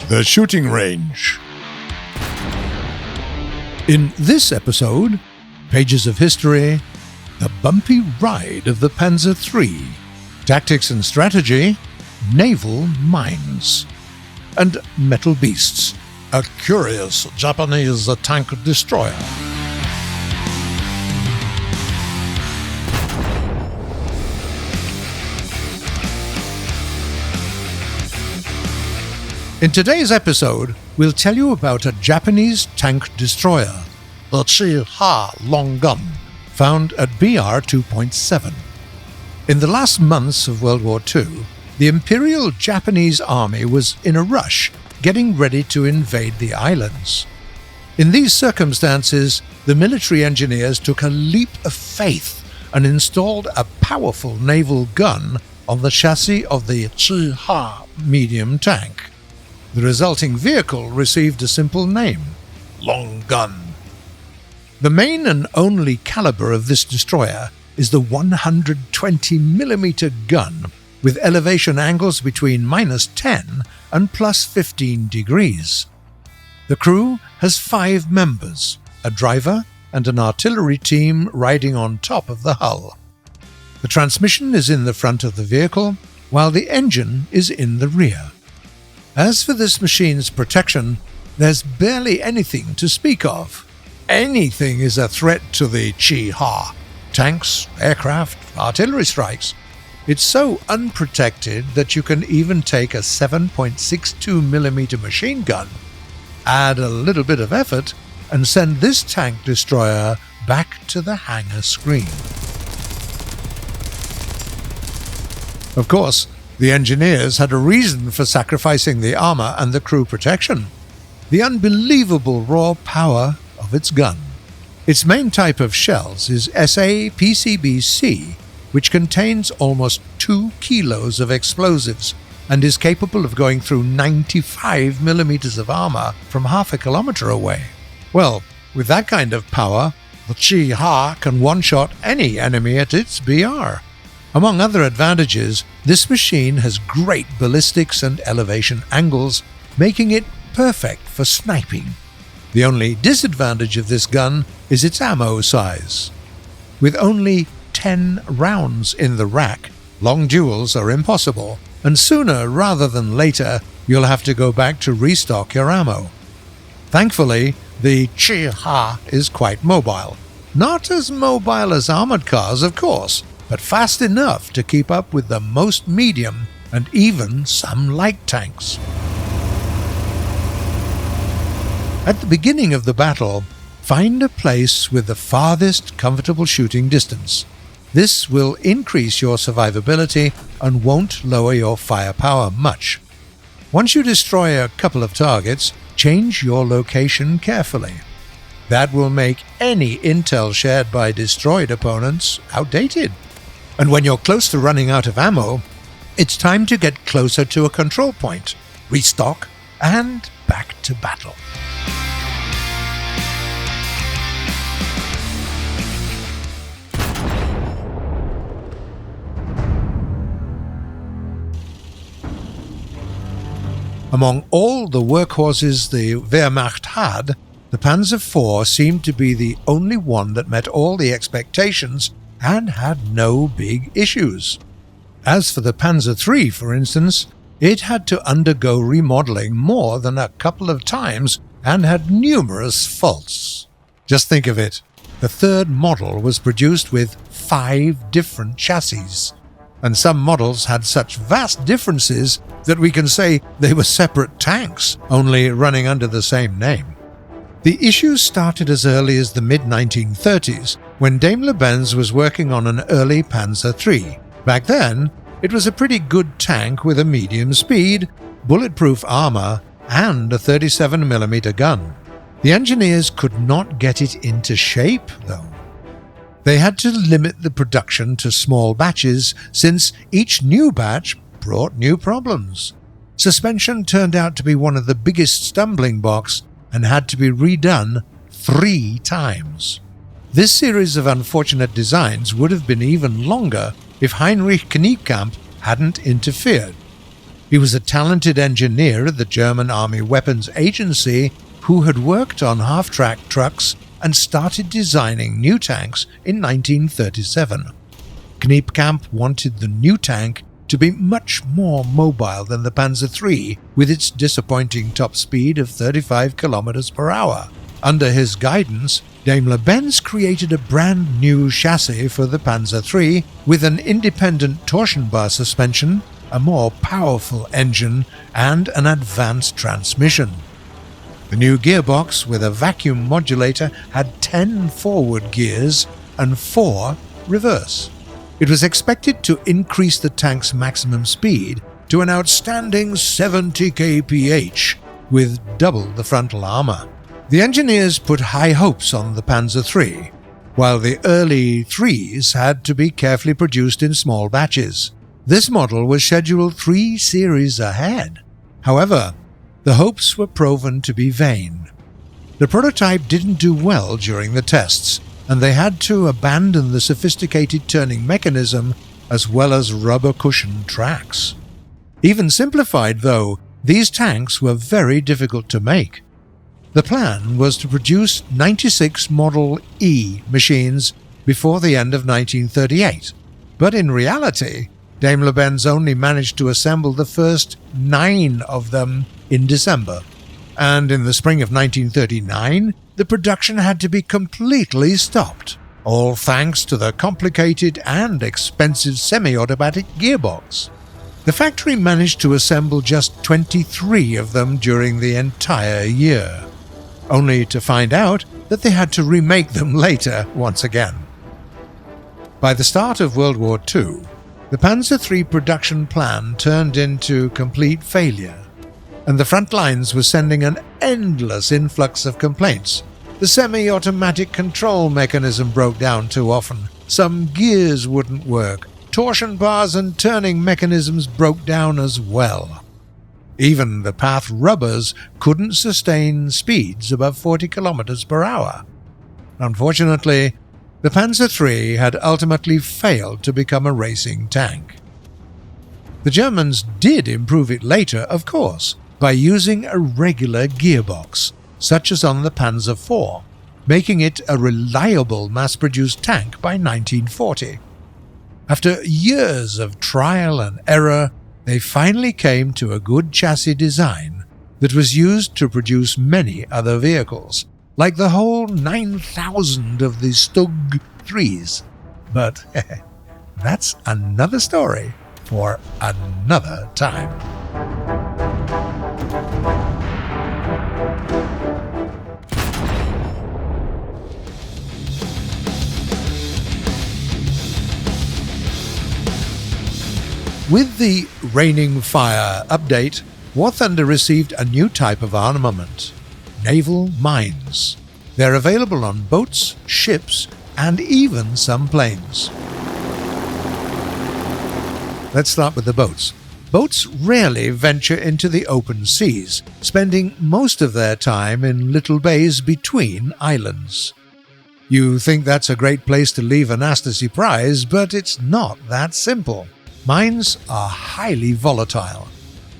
The shooting range. In this episode, pages of history, the bumpy ride of the Panzer III, tactics and strategy, naval mines, and metal beasts, a curious Japanese tank destroyer. In today's episode, we'll tell you about a Japanese tank destroyer, the Chi-Ha long gun, found at BR 2.7. In the last months of World War II, the Imperial Japanese Army was in a rush, getting ready to invade the islands. In these circumstances, the military engineers took a leap of faith and installed a powerful naval gun on the chassis of the Chi-Ha medium tank. The resulting vehicle received a simple name, Long Gun. The main and only caliber of this destroyer is the 120mm gun, with elevation angles between -10 and +15 degrees. The crew has 5 members, a driver and an artillery team riding on top of the hull. The transmission is in the front of the vehicle, while the engine is in the rear. As for this machine's protection, there's barely anything to speak of. Anything is a threat to the Chi-Ha. Tanks, aircraft, artillery strikes. It's so unprotected that you can even take a 7.62mm machine gun, add a little bit of effort, and send this tank destroyer back to the hangar screen. Of course, the engineers had a reason for sacrificing the armor and the crew protection: the unbelievable raw power of its gun. Its main type of shells is SA PCBC, which contains almost 2 kilos of explosives and is capable of going through 95mm of armor from half a kilometer away. Well, with that kind of power, the Chi-Ha can one-shot any enemy at its BR. Among other advantages, this machine has great ballistics and elevation angles, making it perfect for sniping. The only disadvantage of this gun is its ammo size. With only 10 rounds in the rack, long duels are impossible, and sooner rather than later you'll have to go back to restock your ammo. Thankfully, the Chi-Ha is quite mobile. Not as mobile as armored cars, of course, but fast enough to keep up with the most medium and even some light tanks. At the beginning of the battle, find a place with the farthest comfortable shooting distance. This will increase your survivability and won't lower your firepower much. Once you destroy a couple of targets, change your location carefully. That will make any intel shared by destroyed opponents outdated. And when you're close to running out of ammo, it's time to get closer to a control point, restock, and back to battle. Among all the workhorses the Wehrmacht had, the Panzer IV seemed to be the only one that met all the expectations and had no big issues. As for the Panzer III, for instance, it had to undergo remodeling more than a couple of times and had numerous faults. Just think of it. The third model was produced with 5 different chassis, and some models had such vast differences that we can say they were separate tanks, only running under the same name. The issues started as early as the mid-1930s, when Daimler-Benz was working on an early Panzer III. Back then, it was a pretty good tank with a medium speed, bulletproof armor, and a 37mm gun. The engineers could not get it into shape, though. They had to limit the production to small batches, since each new batch brought new problems. Suspension turned out to be one of the biggest stumbling blocks and had to be redone 3 times. This series of unfortunate designs would have been even longer if Heinrich Kniekamp hadn't interfered. He was a talented engineer at the German Army Weapons Agency who had worked on half-track trucks and started designing new tanks in 1937. Kneepkamp wanted the new tank to be much more mobile than the Panzer III, with its disappointing top speed of 35 km per hour. Under his guidance, Daimler-Benz created a brand new chassis for the Panzer III with an independent torsion bar suspension, a more powerful engine, and an advanced transmission. The new gearbox with a vacuum modulator had 10 forward gears and 4 reverse. It was expected to increase the tank's maximum speed to an outstanding 70 kph, with double the frontal armor. The engineers put high hopes on the Panzer III, while the early threes had to be carefully produced in small batches. This model was scheduled 3 series ahead. However, the hopes were proven to be vain. The prototype didn't do well during the tests, and they had to abandon the sophisticated turning mechanism as well as rubber-cushioned tracks. Even simplified, though, these tanks were very difficult to make. The plan was to produce 96 Model E machines before the end of 1938, but in reality, Daimler-Benz only managed to assemble the first 9 of them in December, and in the spring of 1939, the production had to be completely stopped, all thanks to the complicated and expensive semi-automatic gearbox. The factory managed to assemble just 23 of them during the entire year, only to find out that they had to remake them later once again. By the start of World War II, the Panzer III production plan turned into complete failure, and the front lines were sending an endless influx of complaints. The semi-automatic control mechanism broke down too often, some gears wouldn't work, torsion bars and turning mechanisms broke down as well. Even the path rubbers couldn't sustain speeds above 40 km per hour. Unfortunately, the Panzer III had ultimately failed to become a racing tank. The Germans did improve it later, of course, by using a regular gearbox, such as on the Panzer IV, making it a reliable mass-produced tank by 1940. After years of trial and error, they finally came to a good chassis design that was used to produce many other vehicles, like the whole 9,000 of the Stug 3s. But that's another story for another time. With the Raining Fire update, War Thunder received a new type of armament: naval mines. They're available on boats, ships, and even some planes. Let's start with the boats. Boats rarely venture into the open seas, spending most of their time in little bays between islands. You think that's a great place to leave a nasty prize, but it's not that simple. Mines are highly volatile.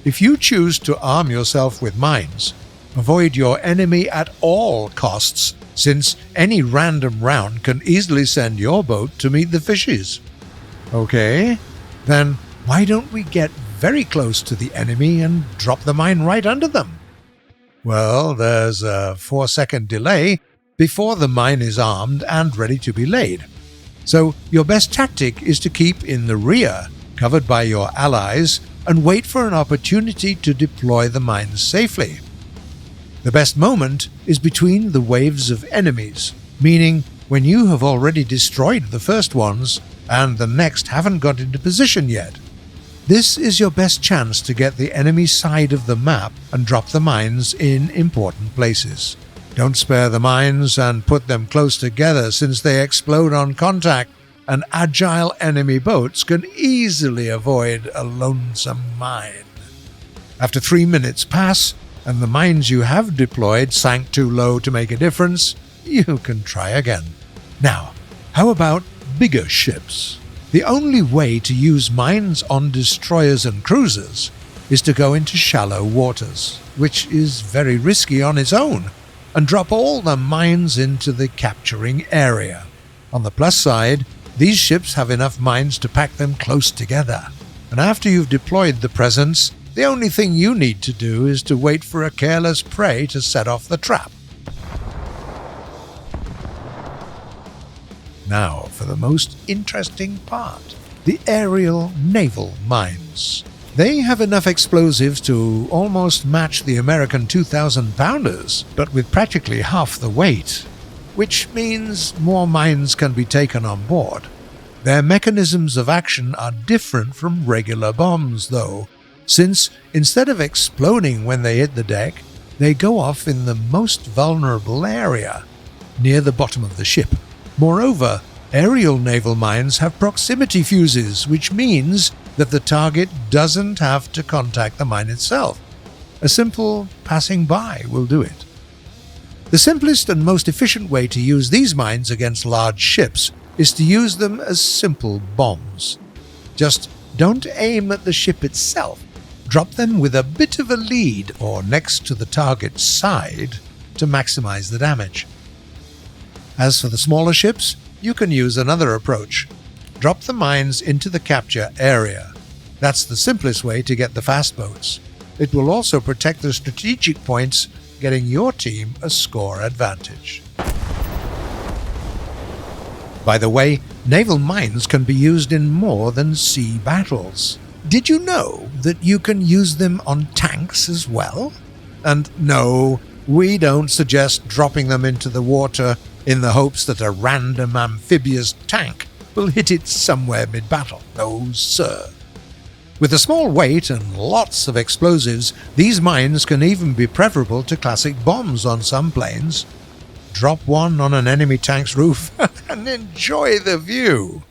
If you choose to arm yourself with mines, avoid your enemy at all costs, since any random round can easily send your boat to meet the fishes. Okay, then why don't we get very close to the enemy and drop the mine right under them? Well, there's a 4-second delay before the mine is armed and ready to be laid. So your best tactic is to keep in the rear, covered by your allies, and wait for an opportunity to deploy the mines safely. The best moment is between the waves of enemies, meaning when you have already destroyed the first ones and the next haven't got into position yet. This is your best chance to get the enemy side of the map and drop the mines in important places. Don't spare the mines and put them close together, since they explode on contact, and agile enemy boats can easily avoid a lonesome mine. After 3 minutes pass, and the mines you have deployed sank too low to make a difference, you can try again. Now, how about bigger ships? The only way to use mines on destroyers and cruisers is to go into shallow waters, which is very risky on its own, and drop all the mines into the capturing area. On the plus side, these ships have enough mines to pack them close together, and after you've deployed the presence, the only thing you need to do is to wait for a careless prey to set off the trap. Now for the most interesting part, the aerial naval mines. They have enough explosives to almost match the American 2,000-pounders, but with practically half the weight, which means more mines can be taken on board. Their mechanisms of action are different from regular bombs, though, since instead of exploding when they hit the deck, they go off in the most vulnerable area, near the bottom of the ship. Moreover, aerial naval mines have proximity fuses, which means that the target doesn't have to contact the mine itself. A simple passing by will do it. The simplest and most efficient way to use these mines against large ships is to use them as simple bombs. Just don't aim at the ship itself. Drop them with a bit of a lead or next to the target's side to maximize the damage. As for the smaller ships, you can use another approach. Drop the mines into the capture area. That's the simplest way to get the fast boats. It will also protect the strategic points, getting your team a score advantage. By the way, naval mines can be used in more than sea battles. Did you know that you can use them on tanks as well? And no, we don't suggest dropping them into the water in the hopes that a random amphibious tank will hit it somewhere mid-battle. No, sir. With a small weight and lots of explosives, these mines can even be preferable to classic bombs on some planes. Drop one on an enemy tank's roof and enjoy the view.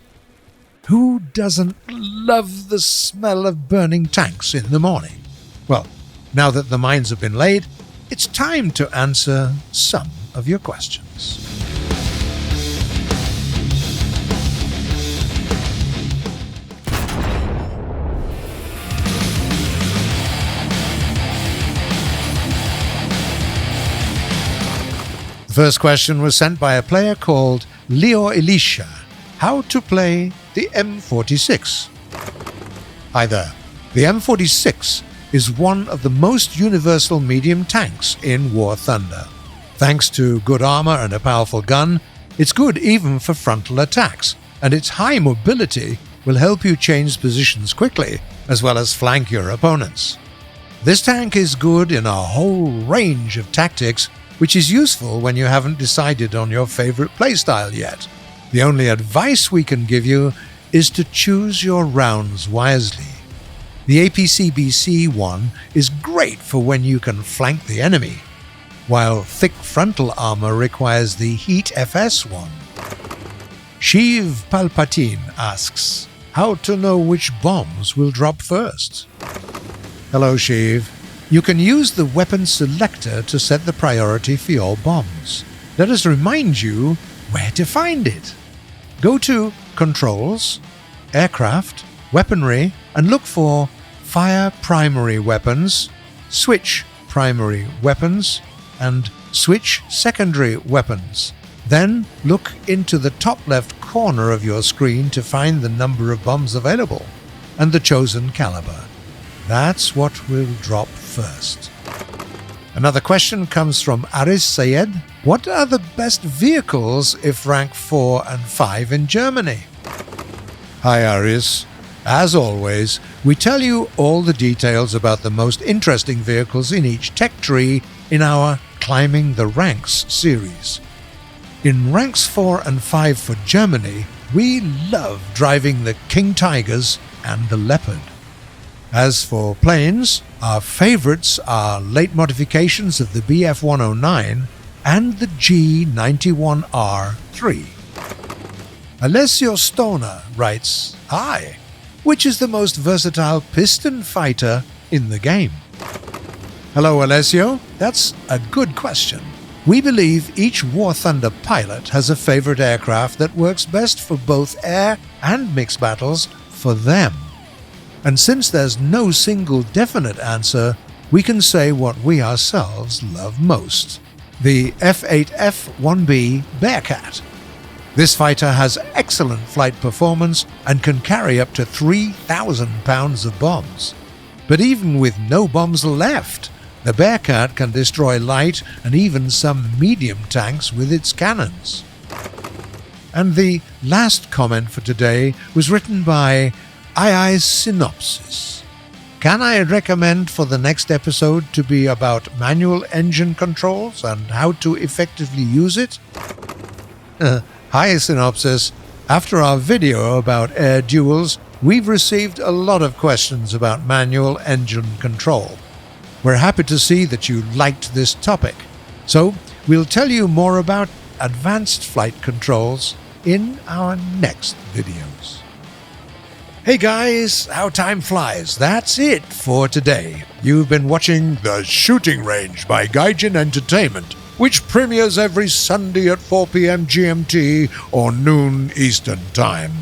Who doesn't love the smell of burning tanks in the morning? Well, now that the mines have been laid, it's time to answer some of your questions. The first question was sent by a player called Leo Elisha. How to play the M46? Hi there. The M46 is one of the most universal medium tanks in War Thunder. Thanks to good armor and a powerful gun, it's good even for frontal attacks, and its high mobility will help you change positions quickly, as well as flank your opponents. This tank is good in a whole range of tactics, which is useful when you haven't decided on your favorite playstyle yet. The only advice we can give you is to choose your rounds wisely. The APC-BC-1 is great for when you can flank the enemy, while thick frontal armor requires the Heat FS-1. Sheev Palpatine asks, how to know which bombs will drop first? Hello, Sheev. You can use the weapon selector to set the priority for your bombs. Let us remind you where to find it. Go to Controls, Aircraft, Weaponry, and look for Fire Primary Weapons, Switch Primary Weapons, and Switch Secondary Weapons. Then look into the top left corner of your screen to find the number of bombs available and the chosen caliber. That's what will drop first. Another question comes from Aris Sayed. What are the best vehicles if rank 4 and 5 in Germany? Hi Aris. As always, we tell you all the details about the most interesting vehicles in each tech tree in our Climbing the Ranks series. In ranks 4 and 5 for Germany, we love driving the King Tigers and the Leopard. As for planes, our favorites are late modifications of the Bf-109 and the G91R3. Alessio Stoner writes, Hi, which is the most versatile piston fighter in the game? Hello, Alessio. That's a good question. We believe each War Thunder pilot has a favorite aircraft that works best for both air and mixed battles for them. And since there's no single definite answer, we can say what we ourselves love most: the F-8F-1B Bearcat. This fighter has excellent flight performance and can carry up to 3,000 pounds of bombs. But even with no bombs left, the Bearcat can destroy light and even some medium tanks with its cannons. And the last comment for today was written by II Synopsis. Can I recommend for the next episode to be about manual engine controls and how to effectively use it? Hi Synopsis, after our video about air duels, we've received a lot of questions about manual engine control. We're happy to see that you liked this topic, so we'll tell you more about advanced flight controls in our next videos. Hey guys, how time flies. That's it for today. You've been watching The Shooting Range by Gaijin Entertainment, which premieres every Sunday at 4 p.m. GMT or noon Eastern Time.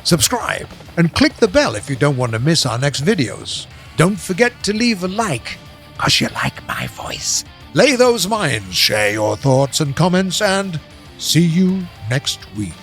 Subscribe and click the bell if you don't want to miss our next videos. Don't forget to leave a like, 'cause you like my voice. Lay those mines, share your thoughts and comments, and see you next week.